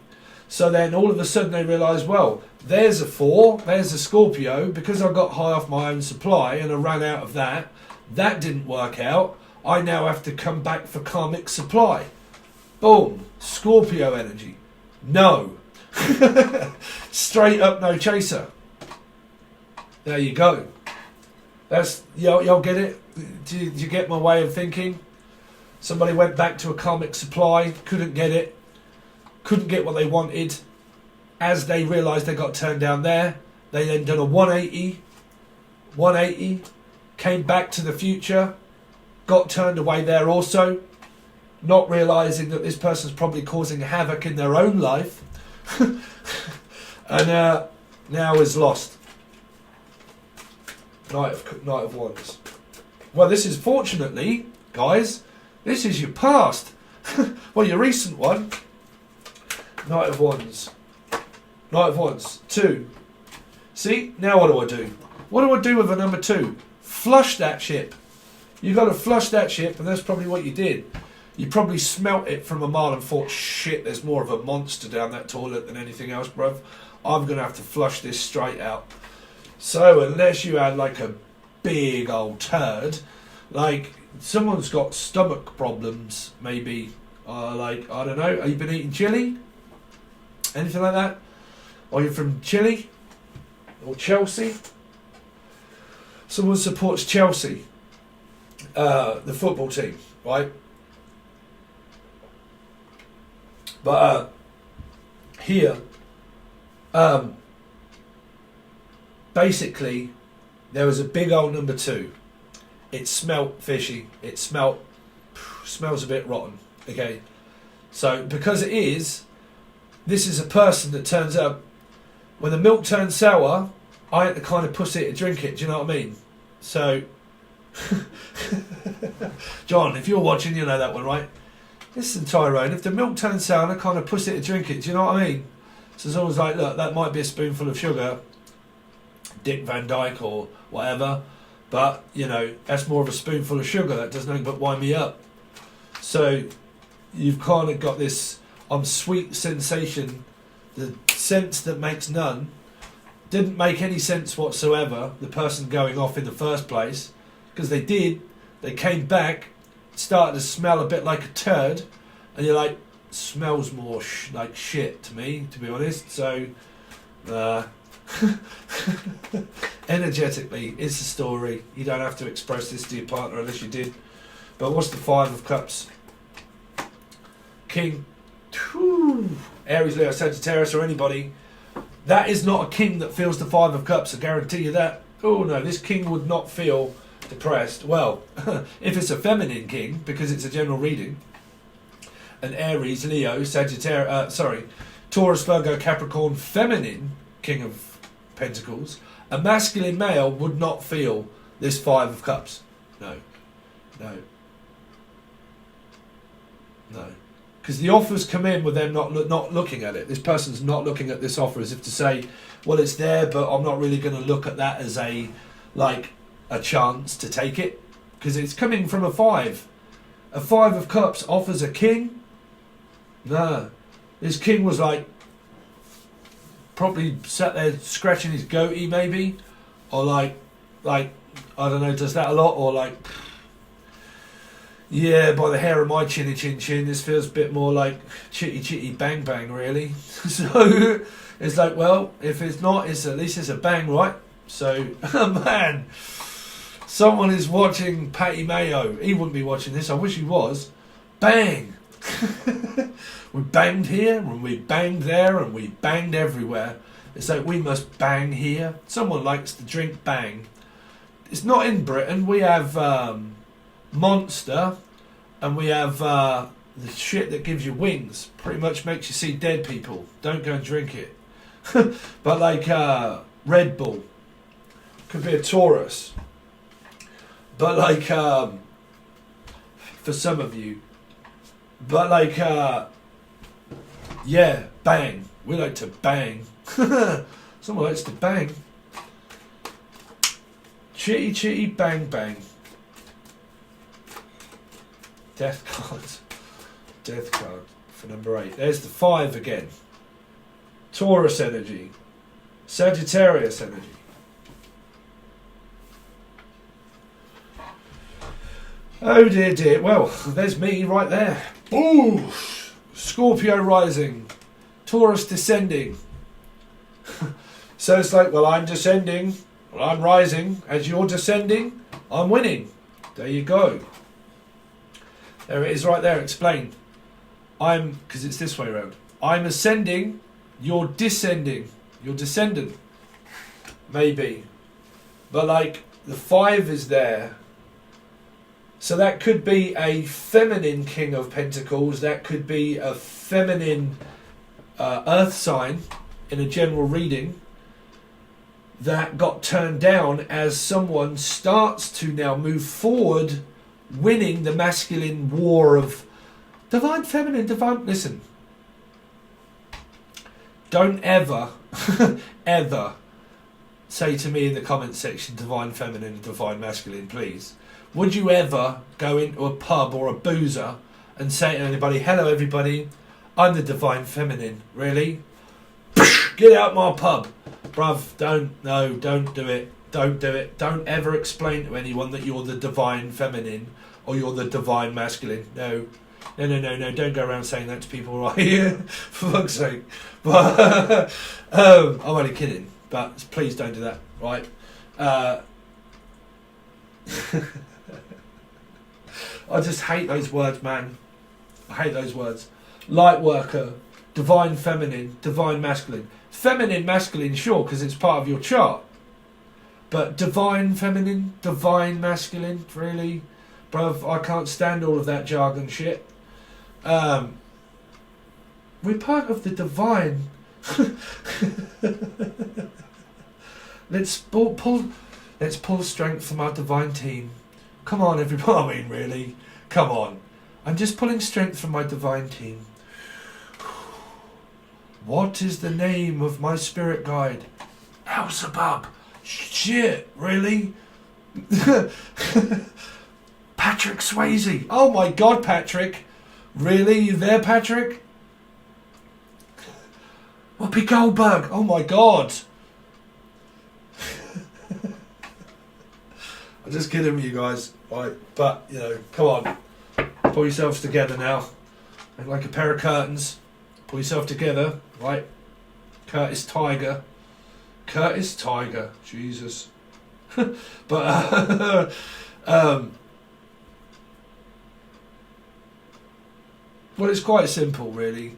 So then all of a sudden they realised, well, there's a 4, there's a Scorpio, because I got high off my own supply and I ran out of that. That didn't work out. I now have to come back for karmic supply. Boom, Scorpio energy. No. Straight up no chaser. There you go. That's y'all get it? Do you get my way of thinking? Somebody went back to a karmic supply, couldn't get it, couldn't get what they wanted. As they realised they got turned down there, they then done a 180, came back to the future, got turned away there also, not realising that this person's probably causing havoc in their own life. And now is lost. Knight of Wands. Well, this is fortunately, guys, this is your past. Well, your recent one. Knight of Wands. Knight of Wands. 2. See, now what do? What do I do with a number 2? Flush that ship. You got to flush that ship, and that's probably what you did. You probably smelt it from a mile and thought, shit, there's more of a monster down that toilet than anything else, bruv. I'm going to have to flush this straight out. So unless you had like a big old turd, like someone's got stomach problems, maybe, like, I don't know, have you been eating chili? Anything like that? Or you're from Chile? Or Chelsea? Someone supports Chelsea, the football team, right? But here, basically, there was a big old number 2. It smelt fishy. It smells a bit rotten. Okay, so because it is, this is a person that turns up. When the milk turns sour, I had to kind of pussy it to drink it. Do you know what I mean? So, John, if you're watching, you know that one, right? Listen, Tyrone, if the milk turns sour, I kind of push it to drink it. Do you know what I mean? So it's always like, look, that might be a spoonful of sugar, Dick Van Dyke or whatever, but, you know, that's more of a spoonful of sugar. That does nothing but wind me up. So you've kind of got this sweet sensation, the sense that makes none. Didn't make any sense whatsoever, the person going off in the first place, because they came back, started to smell a bit like a turd, and you're like, smells more like shit to me, to be honest. So energetically, it's a story. You don't have to express this to your partner unless you did, But what's the Five of Cups? King, Aries, Leo, Sagittarius, or anybody. That is not a king that feels the Five of Cups, I guarantee you that. Oh no, this king would not feel depressed. Well, if it's a feminine king, because it's a general reading, an Aries, Leo, Sagittarius, Taurus, Virgo, Capricorn, feminine king of pentacles, a masculine male would not feel this Five of Cups. No. Because the offers come in with them not looking at it. This person's not looking at this offer as if to say, well, it's there, but I'm not really going to look at that as a chance to take it. Because it's coming from a five. A Five of Cups offers a king. No. This king was probably sat there scratching his goatee maybe. Or I don't know, does that a lot? Or yeah, by the hair of my chinny chin, this feels a bit more like chitty bang bang, really. So it's well, if it's not, at least it's a bang, right? So, man, someone is watching Patty Mayo. He wouldn't be watching this. I wish he was. Bang! We banged here, and we banged there, and we banged everywhere. It's we must bang here. Someone likes to drink bang. It's not in Britain. We have Monster, and we have the shit that gives you wings. Pretty much makes you see dead people. Don't go and drink it. But Red Bull could be a Taurus. But for some of you. But yeah, bang. We like to bang. Someone likes to bang. Chitty bang bang. Death card for number 8. There's the 5 again. Taurus energy. Sagittarius energy. Oh dear. Well, there's me right there. Ooh! Scorpio rising. Taurus descending. So it's well, I'm descending. Well, I'm rising. As you're descending, I'm winning. There you go. There it is right there, explained. Because it's this way around. I'm ascending, you're descending. You're descendant. Maybe. But the 5 is there. So that could be a feminine King of Pentacles. That could be a feminine earth sign in a general reading that got turned down as someone starts to now move forward, winning the masculine war of divine, feminine, divine. Listen, don't ever, ever say to me in the comment section, divine feminine, divine masculine, please. Would you ever go into a pub or a boozer and say to anybody, hello everybody, I'm the divine feminine? Really? Get out my pub. Bruv, don't do it. Don't do it. Don't ever explain to anyone that you're the divine feminine or you're the divine masculine. No. Don't go around saying that to people, right? For fuck's sake. But I'm only kidding. But please don't do that, right? I just hate those words, man. I hate those words. Light worker, divine feminine, divine masculine. Feminine, masculine, sure, because it's part of your chart. But divine feminine, divine masculine, really? Bruv, I can't stand all of that jargon shit. We're part of the divine. Let's pull strength from our divine team. Come on, everybody. I mean, really? Come on. I'm just pulling strength from my divine team. What is the name of my spirit guide? Beelzebub. Shit, really? Patrick Swayze. Oh my God, Patrick. Really? You there, Patrick? Whoopi Goldberg. Oh my God. I'm just kidding with you guys. Right, but, come on. Pull yourselves together now. Like a pair of curtains. Pull yourself together, right? Curtis Tiger. But Well, it's quite simple, really.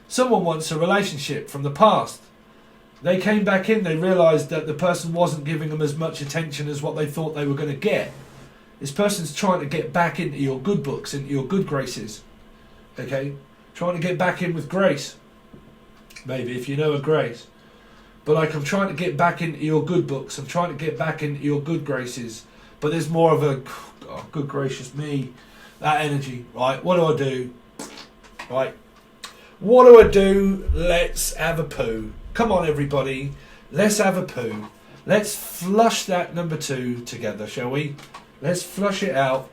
Someone wants a relationship from the past. They came back in, they realised that the person wasn't giving them as much attention as what they thought they were going to get. This person's trying to get back into your good books, into your good graces. Okay? Trying to get back in with grace. Maybe, if you know a grace. But like, I'm trying to get back into your good books. I'm trying to get back into your good graces. But there's more of a, oh, good gracious me, that energy. Right, what do I do? Right. What do I do? Let's have a poo. Come on, everybody. Let's have a poo. Let's flush that number 2 together, shall we? Let's flush it out.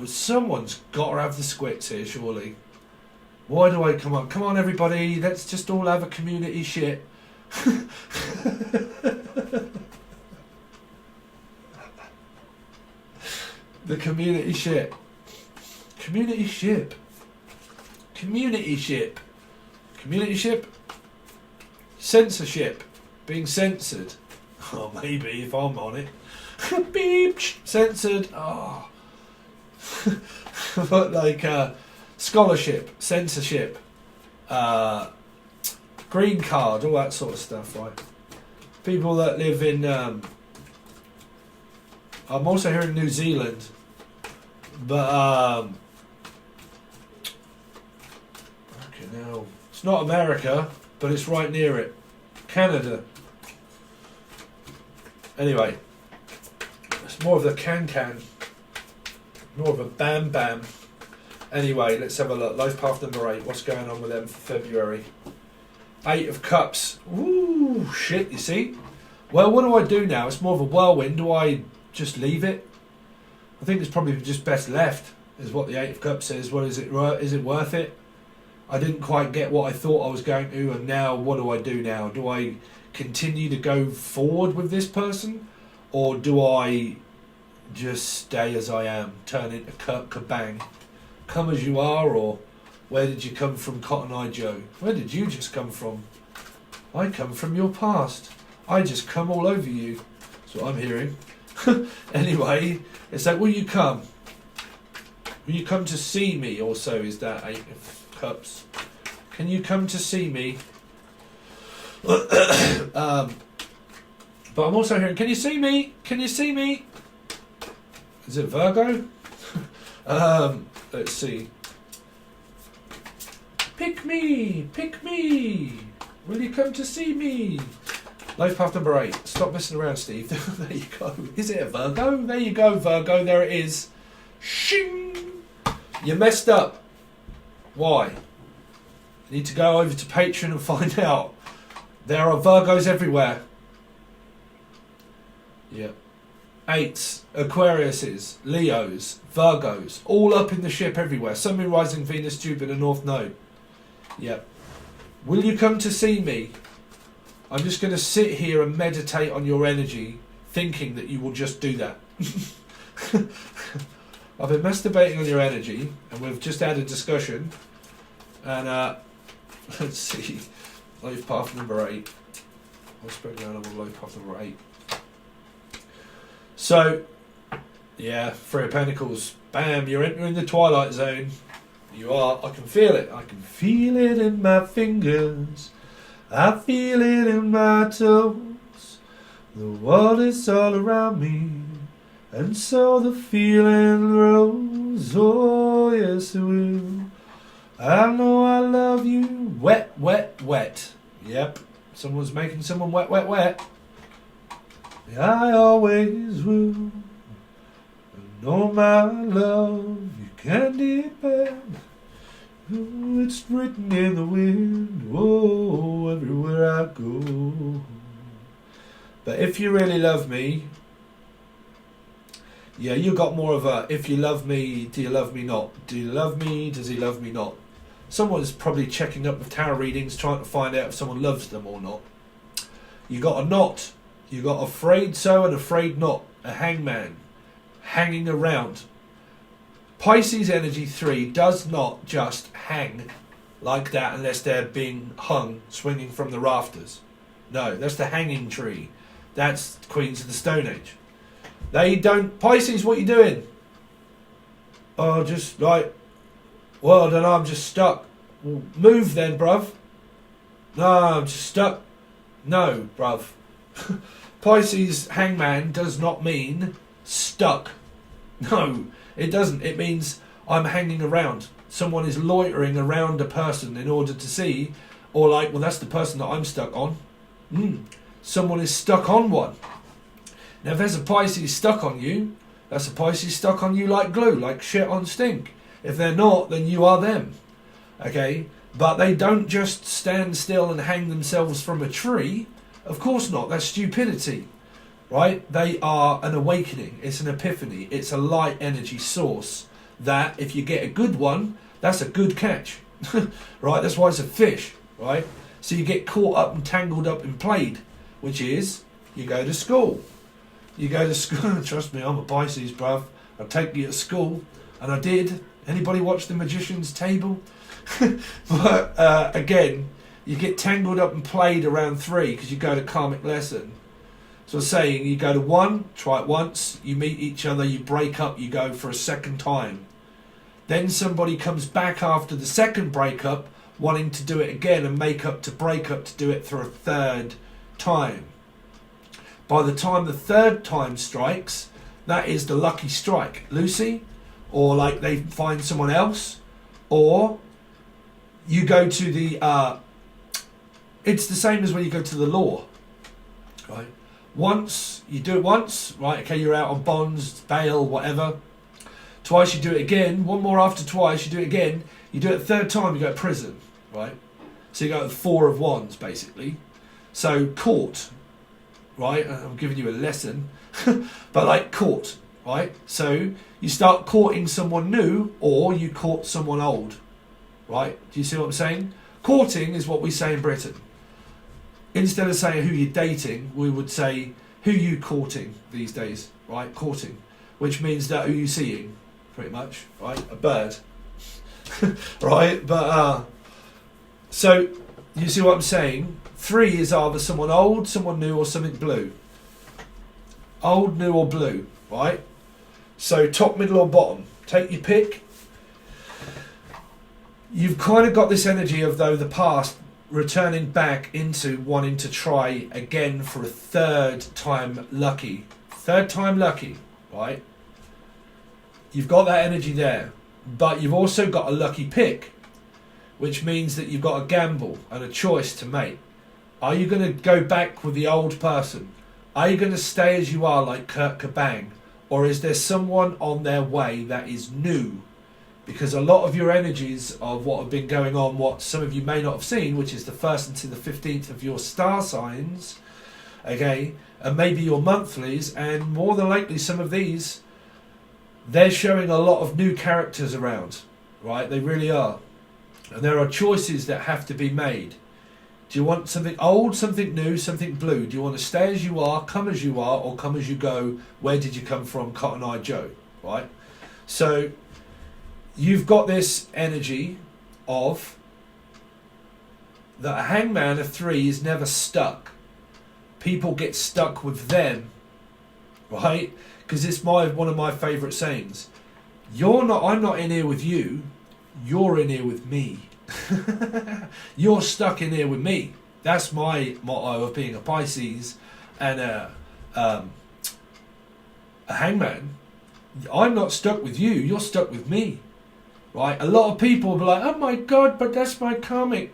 Someone's got to have the squits here, surely. Why do I... Come on, everybody. Let's just all have a community shit. The community shit. Community ship. Community ship. Community ship. Censorship. Being censored. Oh, maybe if I'm on it. Beep. Censored. Oh. But like scholarship, censorship, green card, all that sort of stuff, right? People that live in... I'm also here in New Zealand. But... okay, now, it's not America, but it's right near it. Canada. Anyway. It's more of the can. More of a bam. Anyway, let's have a look. Life path number 8. What's going on with them for February? 8 of Cups. Ooh, shit, you see? Well, what do I do now? It's more of a whirlwind. Do I just leave it? I think it's probably just best left, is what the 8 of Cups is. Well, is it worth it? I didn't quite get what I thought I was going to, and now what do I do now? Do I continue to go forward with this person? Or do I just stay as I am, turn into Kurt Kabang? Come as you are, or where did you come from, Cotton Eye Joe? Where did you just come from? I come from your past. I just come all over you. That's what I'm hearing. Anyway, it's like, will you come? Will you come to see me? Also, is that 8 of Cups? Can you come to see me? But I'm also hearing, can you see me? Can you see me? Is it Virgo? Let's see. Pick me! Pick me! Will you come to see me? Life path number 8. Stop messing around, Steve. There you go. Is it a Virgo? There you go, Virgo. There it is. Shing! You messed up. Why? You need to go over to Patron and find out. There are Virgos everywhere. Yep. 8s, Aquariuses, Leos, Virgos, all up in the ship everywhere. Sun, Moon, Rising, Venus, Jupiter, North Node. Yep. Will you come to see me? I'm just going to sit here and meditate on your energy, thinking that you will just do that. I've been masturbating on your energy, and we've just had a discussion. And let's see, life path number 8. What's going on with life path number 8? So, yeah, 3 of Pentacles. Bam, you're entering the twilight zone. You are. I can feel it. I can feel it in my fingers. I feel it in my toes. The world is all around me, and so the feeling grows. Oh, yes, it will. I know I love you. Wet, wet, wet. Yep. Someone's making someone wet, wet, wet. I always will. I know my love, you can depend. Oh, it's written in the wind. Oh, everywhere I go. But if you really love me, yeah, you got more of a, if you love me, do you love me not? Do you love me? Does he love me not? Someone's probably checking up with tarot readings, trying to find out if someone loves them or not. You got a knot. You got afraid so and afraid not. A hangman. Hanging around. Pisces energy 3 does not just hang like that unless they're being hung, swinging from the rafters. No, that's the hanging tree. That's Queens of the Stone Age. They don't... Pisces, what you doing? Oh, just like... Well, I don't know, I'm just stuck. Well, move then, bruv. No, I'm just stuck. No, bruv. Pisces hangman does not mean stuck. No, it doesn't. It means I'm hanging around. Someone is loitering around a person in order to see, or like, well, that's the person that I'm stuck on. Someone is stuck on one. Now, if there's a Pisces stuck on you, that's a Pisces stuck on you like glue, like shit on stink. If they're not, then you are them. Okay? But they don't just stand still and hang themselves from a tree. Of course not. That's stupidity. Right? They are an awakening. It's an epiphany. It's a light energy source that, if you get a good one, that's a good catch. Right? That's why it's a fish. Right? So you get caught up and tangled up in Plaid, which is, you go to school. You go to school. Trust me, I'm a Pisces, bruv. I'll take you to school. And I did. Anybody watch The Magician's Table? But again, you get tangled up and Plaid around 3 because you go to karmic lesson. So I'm saying, you go to 1, try it once, you meet each other, you break up, you go for a second time. Then somebody comes back after the second breakup, wanting to do it again and make up to break up to do it for a third time. By the time the third time strikes, that is the lucky strike. Lucy, or like they find someone else, or you go to the, it's the same as when you go to the law, right? Once, you do it once, right, okay, you're out on bonds, bail, whatever. Twice, you do it again. One more after twice, you do it again. You do it a third time, you go to prison, right? So you go to 4 of wands, basically. So court, right? I'm giving you a lesson. But like court, right? So you start courting someone new, or you court someone old, right? Do you see what I'm saying? Courting is what we say in Britain. Instead of saying who you're dating, we would say who you courting these days, right? Courting, which means that who you seeing, pretty much, right? A bird, right? But so you see what I'm saying? 3 is either someone old, someone new, or something blue. Old, new, or blue, right? So top, middle, or bottom. Take your pick. You've kind of got this energy of, though, the past returning back into wanting to try again for a third time lucky. Third time lucky, right? You've got that energy there. But you've also got a lucky pick, which means that you've got a gamble and a choice to make. Are you going to go back with the old person? Are you going to stay as you are like Kurt Cobain? Or is there someone on their way that is new? Because a lot of your energies of what have been going on, what some of you may not have seen, which is the 1st into the 15th of your star signs, okay, and maybe your monthlies, and more than likely some of these, they're showing a lot of new characters around, right? They really are. And there are choices that have to be made. Do you want something old, something new, something blue? Do you want to stay as you are, come as you are, or come as you go? Where did you come from, Cotton Eye Joe, right? So you've got this energy of that a hangman of 3 is never stuck. People get stuck with them, right? Because it's one of my favourite sayings. I'm not in here with you. You're in here with me. You're stuck in here with me. That's my motto of being a Pisces and a hangman. I'm not stuck with you. You're stuck with me. Right? A lot of people will be like, oh my God, but that's my karmic.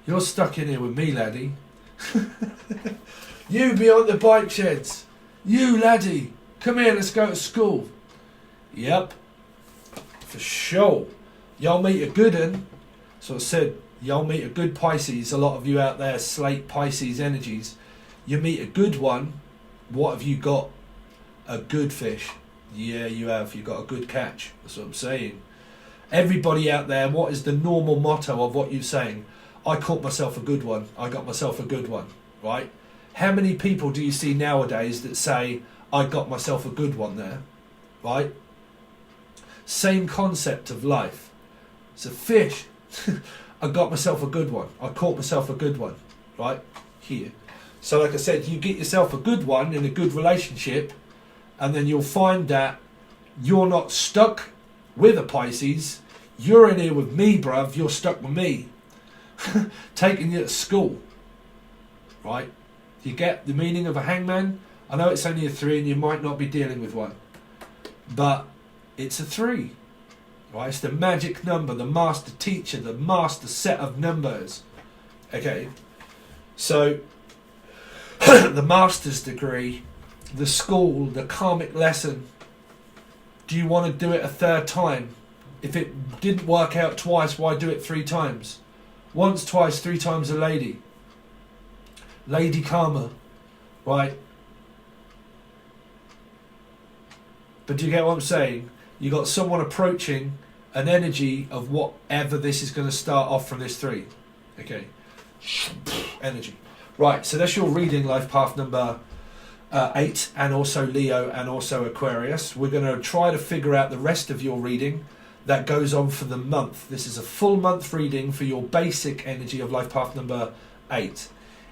You're stuck in here with me, laddie. You beyond the bike sheds. You, laddie. Come here, let's go to school. Yep. For sure. Y'all meet a good one. So I said, y'all meet a good Pisces. A lot of you out there slate Pisces energies. You meet a good one. What have you got? A good fish. Yeah, you have. You've got a good catch. That's what I'm saying. Everybody out there, what is the normal motto of what you're saying? I caught myself a good one. I got myself a good one. Right? How many people do you see nowadays that say, I got myself a good one there? Right? Same concept of life. It's a fish. I got myself a good one. I caught myself a good one. Right? Here. So like I said, you get yourself a good one in a good relationship, and then you'll find that you're not stuck with a Pisces. You're in here with me, bruv. You're stuck with me. Taking you to school. Right? You get the meaning of a hangman? I know it's only a 3 and you might not be dealing with one. But it's a 3. Right? It's the magic number, the master teacher, the master set of numbers. Okay? So, the master's degree, the school, the karmic lesson. Do you want to do it a 3rd time? If it didn't work out twice, why do it 3 times? Once, twice, 3 times a lady. Lady Karma. Right? But do you get what I'm saying? You got someone approaching an energy of whatever this is going to start off from this 3. Okay? Energy. Right, so that's your reading, life path number 8, and also Leo and also Aquarius. We're going to try to figure out the rest of your reading that goes on for the month. This is a full month reading for your basic energy of life path number 8.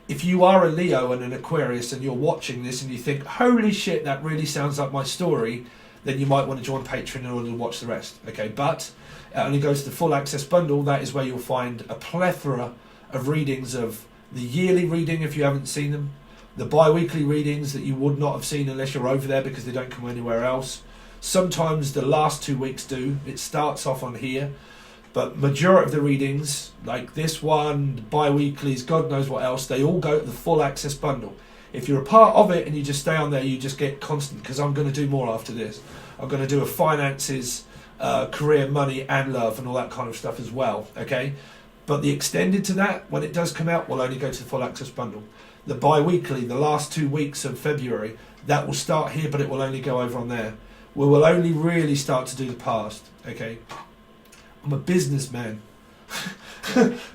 If you are a Leo and an Aquarius and you're watching this and you think, holy shit, that really sounds like my story, then you might want to join Patron in order to watch the rest. Okay, but it only goes to the full access bundle. That is where you'll find a plethora of readings of the yearly reading if you haven't seen them, the bi-weekly readings that you would not have seen unless you're over there because they don't come anywhere else. Sometimes the last 2 weeks do. It starts off on here. But majority of the readings, like this one, the bi-weeklies, God knows what else, they all go to the full access bundle. If you're a part of it and you just stay on there, you just get constant, because I'm going to do more after this. I'm going to do a finances, career, money and love and all that kind of stuff as well, okay? But the extended to that, when it does come out, will only go to the full access bundle. The bi-weekly, the last 2 weeks of February, that will start here, but it will only go over on there. We will only really start to do the past, okay? I'm a businessman.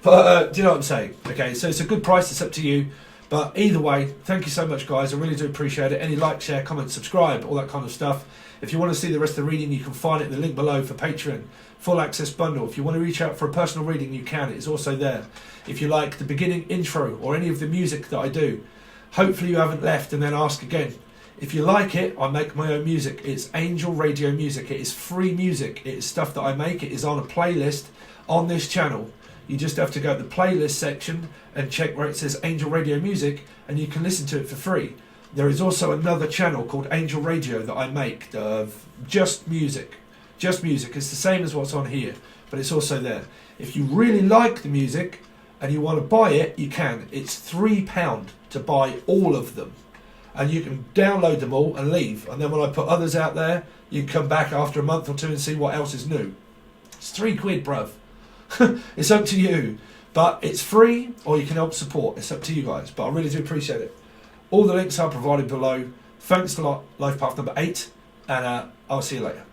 But do you know what I'm saying? Okay, so it's a good price, it's up to you. But either way, thank you so much, guys. I really do appreciate it. Any like, share, comment, subscribe, all that kind of stuff. If you want to see the rest of the reading, you can find it in the link below for Patreon. Full access bundle. If you want to reach out for a personal reading, you can. It is also there. If you like the beginning intro or any of the music that I do, hopefully you haven't left and then ask again. If you like it, I make my own music. It's Angel Radio Music. It is free music. It is stuff that I make. It is on a playlist on this channel. You just have to go to the playlist section and check where it says Angel Radio Music and you can listen to it for free. There is also another channel called Angel Radio that I make of just music. Just music. It's the same as what's on here, but it's also there. If you really like the music and you want to buy it, you can. It's £3 to buy all of them. And you can download them all and leave. And then when I put others out there, you can come back after a month or 2 and see what else is new. It's £3, bruv. It's up to you. But it's free or you can help support. It's up to you guys. But I really do appreciate it. All the links are provided below. Thanks a lot, Life Path number 8. And I'll see you later.